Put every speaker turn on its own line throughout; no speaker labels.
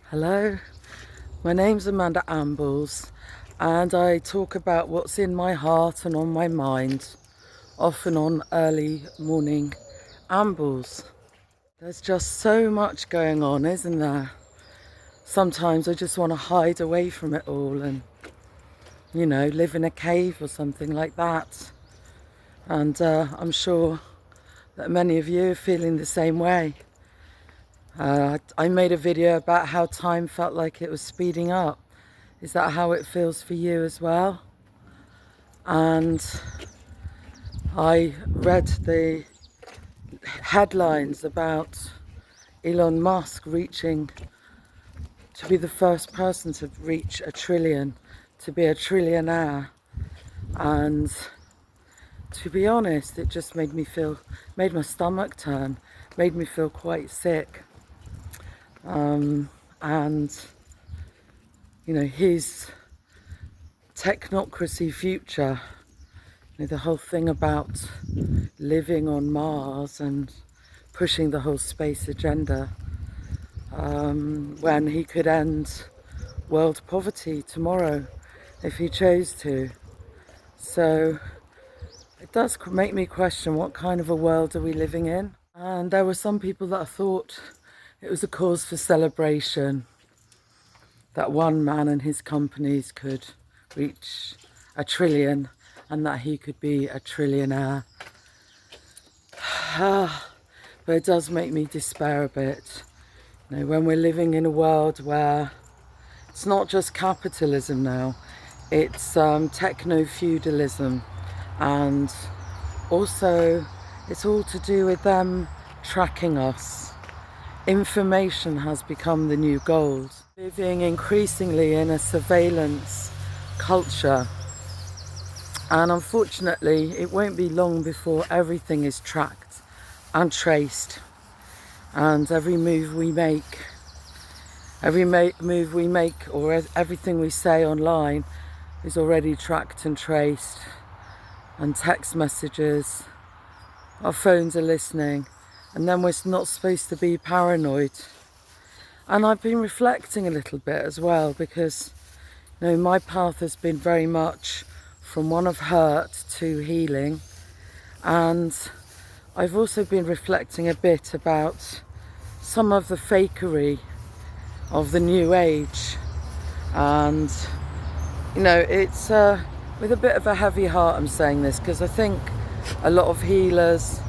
Hello, my name's Amanda Ambles, and I talk about what's in my heart and on my mind, often on early morning ambles. There's just so much going on, isn't there? Sometimes I just want to hide away from it all and, live in a cave or something like that. And I'm sure that many of you are feeling the same way. I made a video about how time felt like it was speeding up. Is that how it feels for you as well? And I read the headlines about Elon Musk reaching to be the first person to reach a trillion, to be a trillionaire. And to be honest, it just made my stomach turn, made me feel quite sick. And his technocracy future, the whole thing about living on Mars and pushing the whole space agenda, when he could end world poverty tomorrow if he chose to. So it does make me question, what kind of a world are we living in? And there were some people that thought it was a cause for celebration, that one man and his companies could reach a trillion and that he could be a trillionaire. But it does make me despair a bit. When we're living in a world where it's not just capitalism now, it's techno-feudalism, and also it's all to do with them tracking us. Information has become the new gold. Living increasingly in a surveillance culture, and unfortunately it won't be long before everything is tracked and traced, and every move we make or everything we say online is already tracked and traced, and text messages, our phones are listening, and then we're not supposed to be paranoid. And I've been reflecting a little bit as well, because my path has been very much from one of hurt to healing, and I've also been reflecting a bit about some of the fakery of the new age, and it's with a bit of a heavy heart I'm saying this, because I think a lot of healers,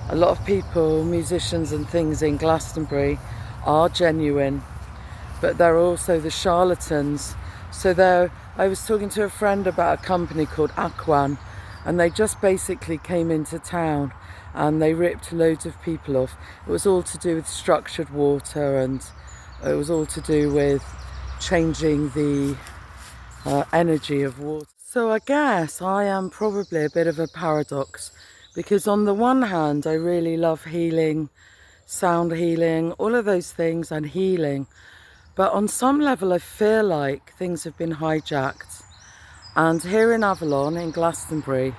a lot of people, musicians and things in Glastonbury are genuine, but they're also the charlatans. So I was talking to a friend about a company called Aquan, and they just basically came into town and they ripped loads of people off. It was all to do with structured water, and it was all to do with changing the energy of water. So I guess I am probably a bit of a paradox, because on the one hand I really love healing, sound healing, all of those things, and healing. But on some level I feel like things have been hijacked. And here in Avalon, in Glastonbury,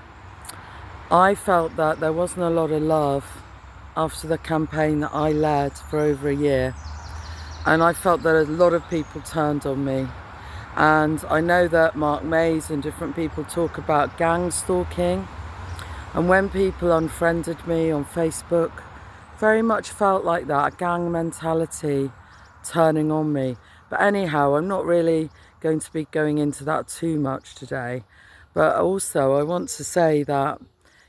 I felt that there wasn't a lot of love after the campaign that I led for over a year. And I felt that a lot of people turned on me. And I know that Mark Mays and different people talk about gang stalking. And when people unfriended me on Facebook, very much felt like that, a gang mentality turning on me. But anyhow, I'm not really going to be going into that too much today. But also I want to say that,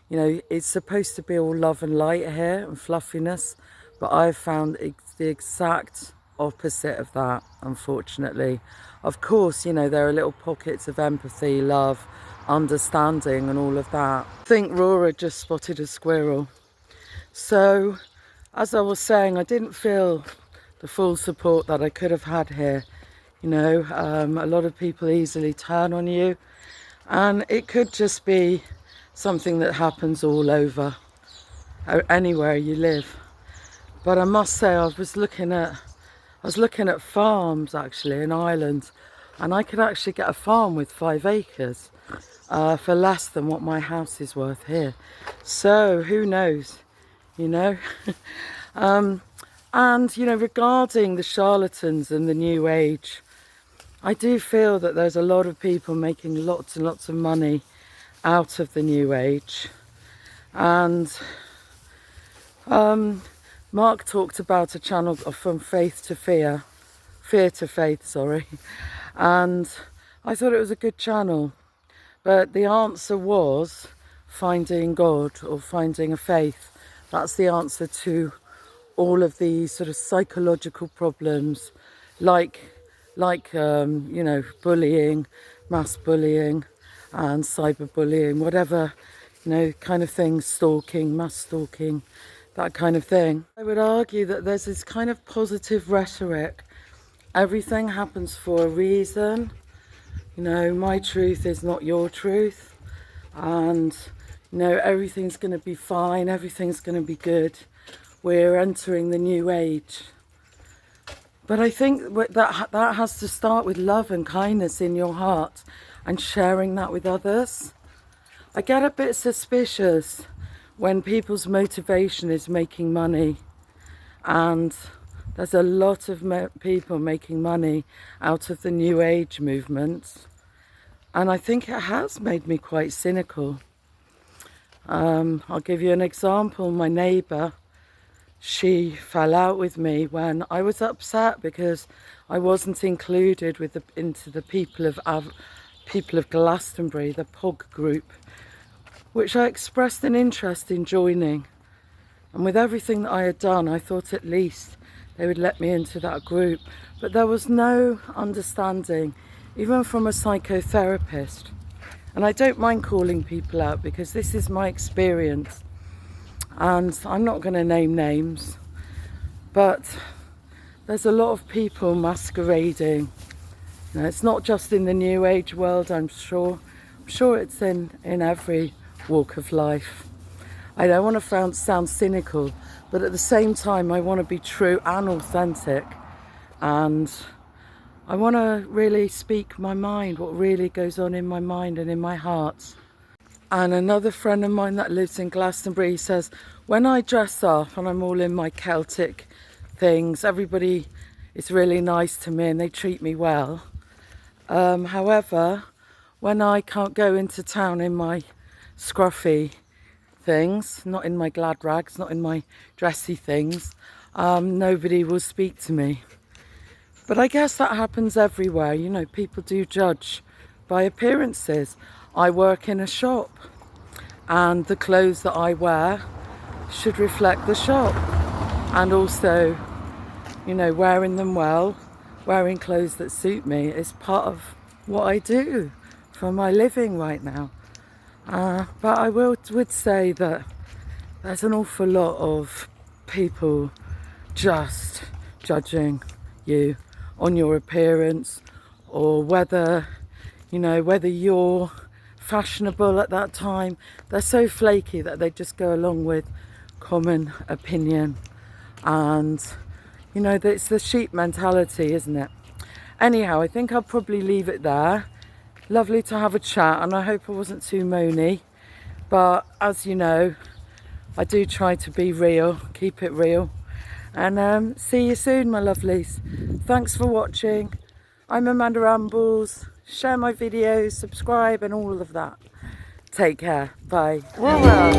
it's supposed to be all love and light here and fluffiness, but I've found the exact opposite of that, unfortunately. Of course, there are little pockets of empathy, love, understanding and all of that. I think Aurora just spotted a squirrel. So, as I was saying, I didn't feel the full support that I could have had here. A lot of people easily turn on you, and it could just be something that happens all over, anywhere you live. But I must say, I was looking at farms actually in Ireland, and I could actually get a farm with 5 acres for less than what my house is worth here. So who knows, And, you know, regarding the charlatans and the new age, I do feel that there's a lot of people making lots and lots of money out of the new age. And Mark talked about a channel from faith to fear to faith, sorry. And I thought it was a good channel. But the answer was finding God or finding a faith. That's the answer to all of these sort of psychological problems, like you know, bullying, mass bullying, and cyberbullying, whatever, you know, kind of thing, stalking, mass stalking, that kind of thing. I would argue that there's this kind of positive rhetoric. Everything happens for a reason. You know, my truth is not your truth, and you know, everything's going to be fine, everything's going to be good. We're entering the new age. But I think that has to start with love and kindness in your heart and sharing that with others. I get a bit suspicious when people's motivation is making money, and there's a lot of people making money out of the new age movement, and I think it has made me quite cynical. I'll give you an example. My neighbour, she fell out with me when I was upset because I wasn't included into the people of Glastonbury, the POG group, which I expressed an interest in joining. And with everything that I had done, I thought at least they would let me into that group. But there was no understanding, even from a psychotherapist. And I don't mind calling people out because this is my experience. And I'm not going to name names, but there's a lot of people masquerading. You know, it's not just in the new age world, I'm sure it's in every walk of life. I don't want to sound cynical, but at the same time I want to be true and authentic, and I want to really speak my mind, what really goes on in my mind and in my heart. And another friend of mine that lives in Glastonbury says, when I dress up and I'm all in my Celtic things, everybody is really nice to me and they treat me well. However, when I can't go into town in my scruffy things, not in my glad rags, not in my dressy things, nobody will speak to me. But I guess that happens everywhere. You know, people do judge by appearances. I work in a shop, and the clothes that I wear should reflect the shop. And also, you know, wearing them well, wearing clothes that suit me is part of what I do for my living right now. But I would say that there's an awful lot of people just judging you on your appearance, or whether you're fashionable at that time. They're so flaky that they just go along with common opinion, and you know, it's the sheep mentality, isn't it? Anyhow, I think I'll probably leave it there. Lovely to have a chat, and I hope I wasn't too moany, but as you know, I do try to be real, keep it real, and see you soon, my lovelies. Thanks for watching. I'm Amanda Rambles. Share my videos, subscribe and all of that. Take care. Bye. Aurora.